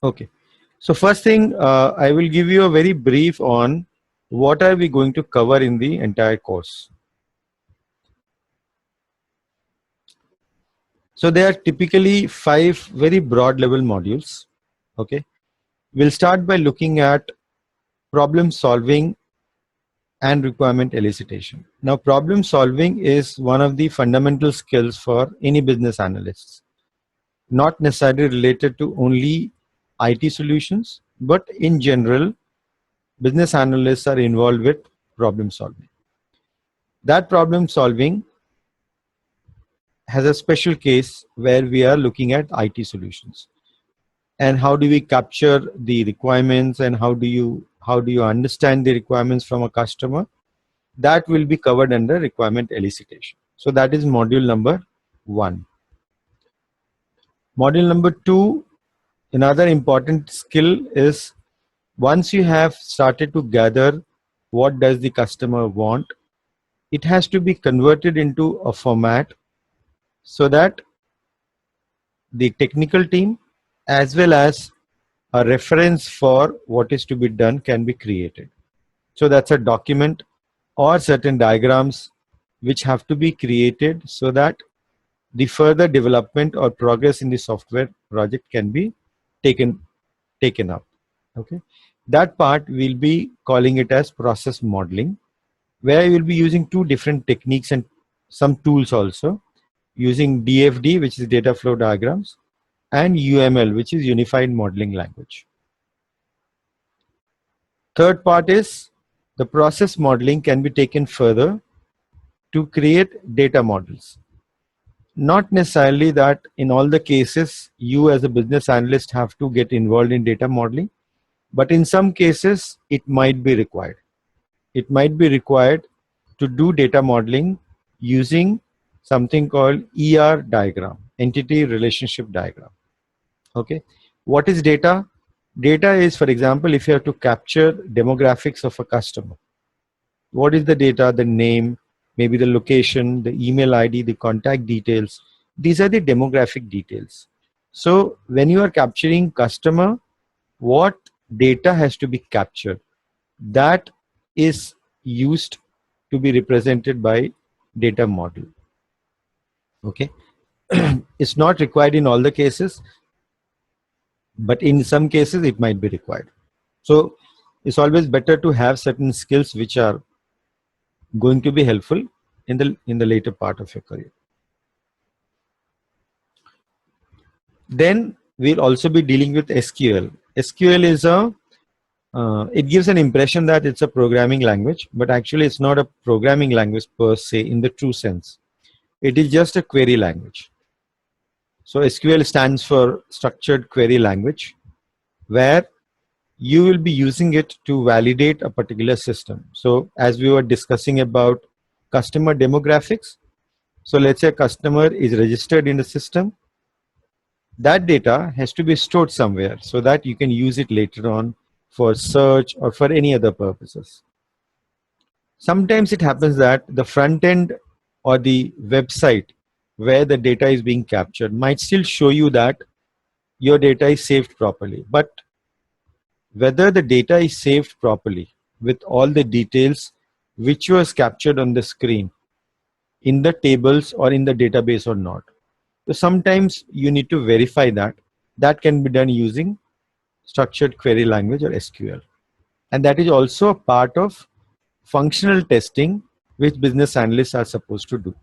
Okay. So first thing, I will give you a very brief on what are we going to cover in the entire course. So there are typically 5 very broad level modules. Okay. We'll start by looking at problem solving and requirement elicitation. Now, problem solving is one of the fundamental skills for any business analysts, not necessarily related to only IT solutions, but in general, business analysts are involved with problem solving. That problem solving has a special case where we are looking at IT solutions and how do we capture the requirements and how do you understand the requirements from a customer. That will be covered under requirement elicitation. So that is module number 1. Module number 2, another important skill is once you have started to gather what does the customer want, it has to be converted into a format so that the technical team as well as a reference for what is to be done can be created. So that's a document or certain diagrams which have to be created so that the further development or progress in the software project can be taken up. Okay, that part we'll be calling it as process modeling, where you will be using 2 different techniques and some tools also, using DFD, which is data flow diagrams, and UML, which is unified modeling language. Third part is the process modeling can be taken further to create data models. Not necessarily that in all the cases you as a business analyst have to get involved in data modeling, but in some cases it might be required. It might be required to do data modeling using something called ER diagram, entity relationship diagram. Okay, what is data? Data is, for example, if you have to capture demographics of a customer, what is the data? The name, maybe the location, the email ID, the contact details. These are the demographic details. So when you are capturing customer, what data has to be captured? That is used to be represented by data model. Okay, it's not required in all the cases, but in some cases it might be required. So it's always better to have certain skills which are going to be helpful in the later part of your career. Then we'll also be dealing with SQL. SQL is it gives an impression that it's a programming language, but actually it's not a programming language per se in the true sense. It is just a query language. So SQL stands for structured query language, where you will be using it to validate a particular system. So as we were discussing about customer demographics, so let's say a customer is registered in the system. That data has to be stored somewhere so that you can use it later on for search or for any other purposes. Sometimes it happens that the front end or the website where the data is being captured might still show you that your data is saved properly, but whether the data is saved properly with all the details which was captured on the screen in the tables or in the database or not. So sometimes you need to verify that. That can be done using structured query language or SQL. And that is also a part of functional testing which business analysts are supposed to do.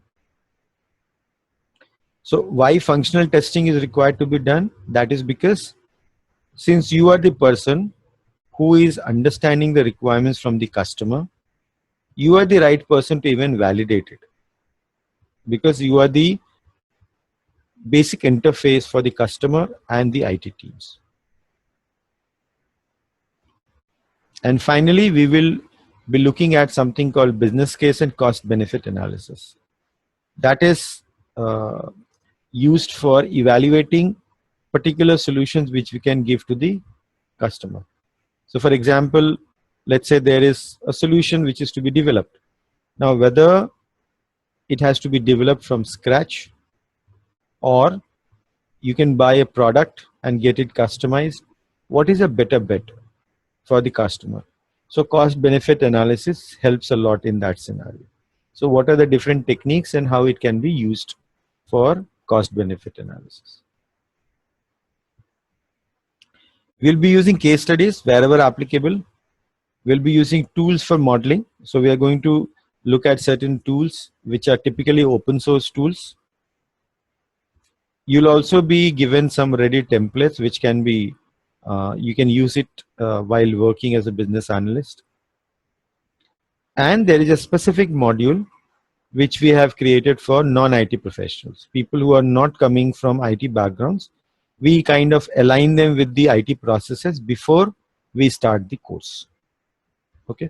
So why functional testing is required to be done? That is because since you are the person who is understanding the requirements from the customer, you are the right person to even validate it, because you are the basic interface for the customer and the IT teams. And finally, we will be looking at something called business case and cost benefit analysis. That is used for evaluating particular solutions which we can give to the customer. So for example, let's say there is a solution which is to be developed. Now, whether it has to be developed from scratch or you can buy a product and get it customized, what is a better bet for the customer. So cost benefit analysis helps a lot in that scenario. So what are the different techniques and how it can be used for cost benefit analysis? We'll be using case studies wherever applicable. We'll be using tools for modeling. So we are going to look at certain tools which are typically open source tools. You'll also be given some ready templates which can be, you can use it while working as a business analyst. And there is a specific module which we have created for non-IT professionals, people who are not coming from IT backgrounds. We kind of align them with the IT processes before we start the course. Okay,